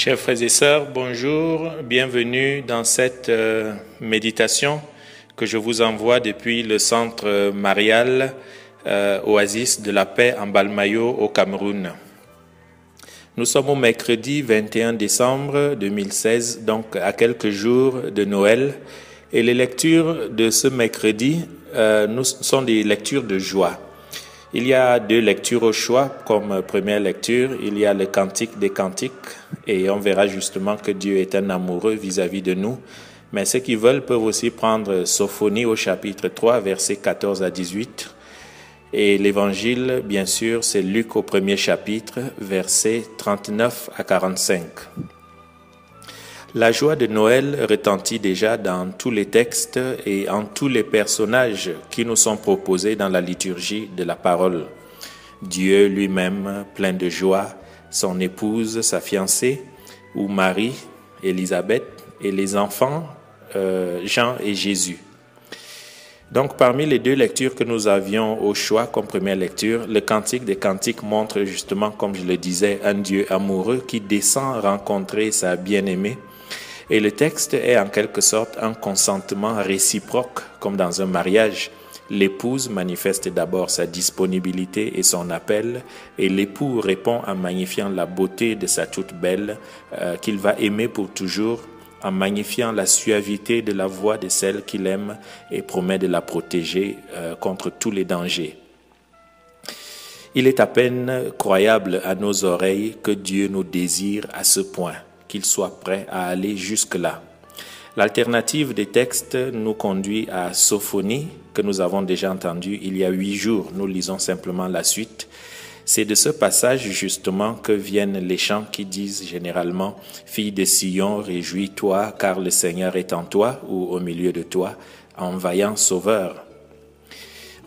Chers frères et sœurs, bonjour, bienvenue dans cette méditation que je vous envoie depuis le centre marial Oasis de la paix en Balmayo au Cameroun. Nous sommes au mercredi 21 décembre 2016, donc à quelques jours de Noël, et les lectures de ce mercredi sont des lectures de joie. Il y a deux lectures au choix comme première lecture. Il y a le Cantique des Cantiques et on verra justement que Dieu est un amoureux vis-à-vis de nous. Mais ceux qui veulent peuvent aussi prendre Sophonie au chapitre 3, versets 14 à 18. Et l'évangile, bien sûr, c'est Luc au premier chapitre, versets 39 à 45. La joie de Noël retentit déjà dans tous les textes et en tous les personnages qui nous sont proposés dans la liturgie de la parole. Dieu lui-même, plein de joie, son épouse, sa fiancée, ou Marie, Élisabeth, et les enfants, Jean et Jésus. Donc, parmi les deux lectures que nous avions au choix comme première lecture, le Cantique des Cantiques montre justement, comme je le disais, un Dieu amoureux qui descend rencontrer sa bien-aimée. Et le texte est en quelque sorte un consentement réciproque, comme dans un mariage. L'épouse manifeste d'abord sa disponibilité et son appel, et l'époux répond en magnifiant la beauté de sa toute belle, qu'il va aimer pour toujours, en magnifiant la suavité de la voix de celle qu'il aime et promet de la protéger contre tous les dangers. Il est à peine croyable à nos oreilles que Dieu nous désire à ce point, qu'il soit prêt à aller jusque-là. L'alternative des textes nous conduit à Sophonie, que nous avons déjà entendu il y a 8 jours. Nous lisons simplement la suite. C'est de ce passage justement que viennent les chants qui disent généralement « Fille de Sion, réjouis-toi, car le Seigneur est en toi » ou « au milieu de toi, en vaillant sauveur ».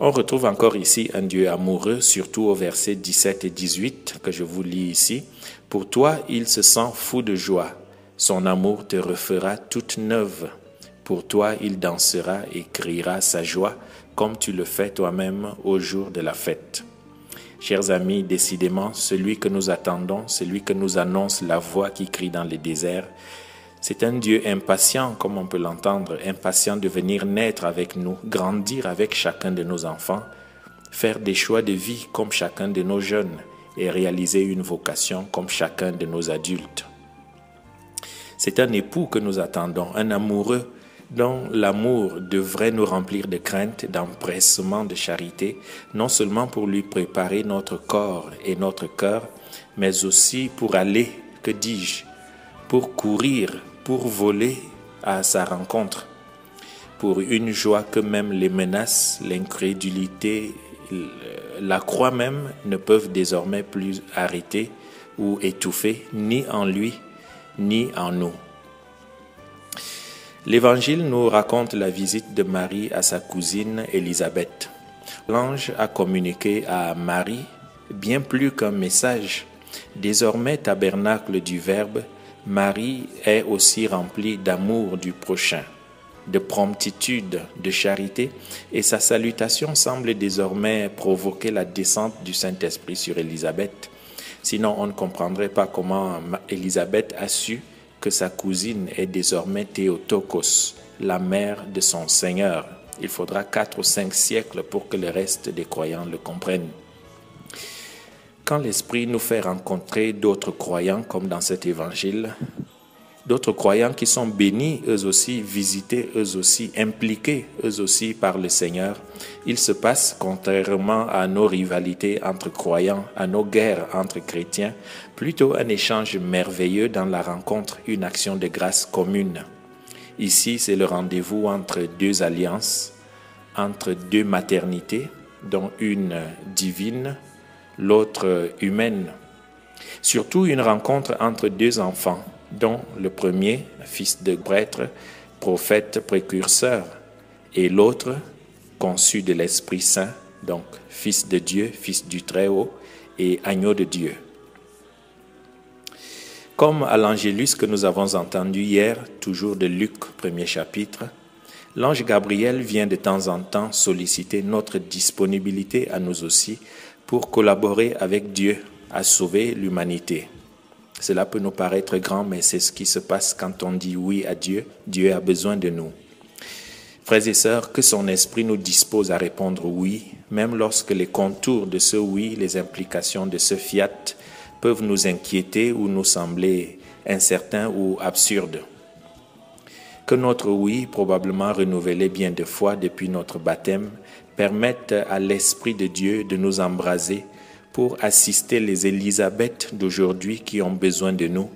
On retrouve encore ici un Dieu amoureux, surtout au verset 17 et 18 que je vous lis ici. « Pour toi, il se sent fou de joie. Son amour te refera toute neuve. Pour toi, il dansera et criera sa joie, comme tu le fais toi-même au jour de la fête. » Chers amis, décidément, celui que nous attendons, celui que nous annonce la voix qui crie dans les déserts, c'est un Dieu impatient, comme on peut l'entendre, impatient de venir naître avec nous, grandir avec chacun de nos enfants, faire des choix de vie comme chacun de nos jeunes et réaliser une vocation comme chacun de nos adultes. C'est un époux que nous attendons, un amoureux dont l'amour devrait nous remplir de crainte, d'empressement, de charité, non seulement pour lui préparer notre corps et notre cœur, mais aussi pour aller, que dis-je, pour courir, pour voler à sa rencontre, pour une joie que même les menaces, l'incrédulité, la croix même ne peuvent désormais plus arrêter ou étouffer, ni en lui, ni en nous. L'Évangile nous raconte la visite de Marie à sa cousine Élisabeth. L'ange a communiqué à Marie bien plus qu'un message. Désormais tabernacle du Verbe, Marie est aussi remplie d'amour du prochain, de promptitude, de charité, et sa salutation semble désormais provoquer la descente du Saint-Esprit sur Élisabeth. Sinon, on ne comprendrait pas comment Élisabeth a su que sa cousine est désormais Théotokos, la mère de son Seigneur. Il faudra 4 ou 5 siècles pour que le reste des croyants le comprennent. Quand l'Esprit nous fait rencontrer d'autres croyants, comme dans cet évangile, d'autres croyants qui sont bénis, eux aussi, visités, eux aussi, impliqués, eux aussi, par le Seigneur, il se passe, contrairement à nos rivalités entre croyants, à nos guerres entre chrétiens, plutôt un échange merveilleux dans la rencontre, une action de grâce commune. Ici, c'est le rendez-vous entre 2 alliances, entre 2 maternités, dont une divine, l'autre humaine. Surtout une rencontre entre 2 enfants, dont le premier, fils de prêtre, prophète précurseur, et l'autre, conçu de l'Esprit Saint, donc fils de Dieu, fils du Très-Haut et agneau de Dieu. Comme à l'Angélus que nous avons entendu hier, toujours de Luc, premier chapitre, l'ange Gabriel vient de temps en temps solliciter notre disponibilité à nous aussi pour collaborer avec Dieu à sauver l'humanité. Cela peut nous paraître grand, mais c'est ce qui se passe quand on dit oui à Dieu. Dieu a besoin de nous. Frères et sœurs, que son esprit nous dispose à répondre oui, même lorsque les contours de ce oui, les implications de ce fiat peuvent nous inquiéter ou nous sembler incertains ou absurdes. Que notre oui, probablement renouvelé bien de fois depuis notre baptême, permette à l'Esprit de Dieu de nous embraser pour assister les Élisabeth d'aujourd'hui qui ont besoin de nous,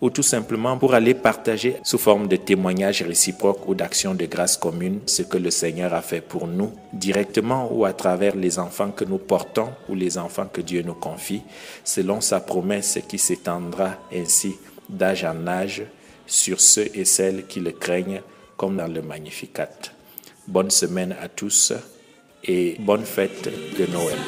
ou tout simplement pour aller partager sous forme de témoignages réciproques ou d'actions de grâce commune ce que le Seigneur a fait pour nous, directement ou à travers les enfants que nous portons ou les enfants que Dieu nous confie, selon sa promesse qui s'étendra ainsi d'âge en âge sur ceux et celles qui le craignent comme dans le Magnificat. Bonne semaine à tous et bonne fête de Noël.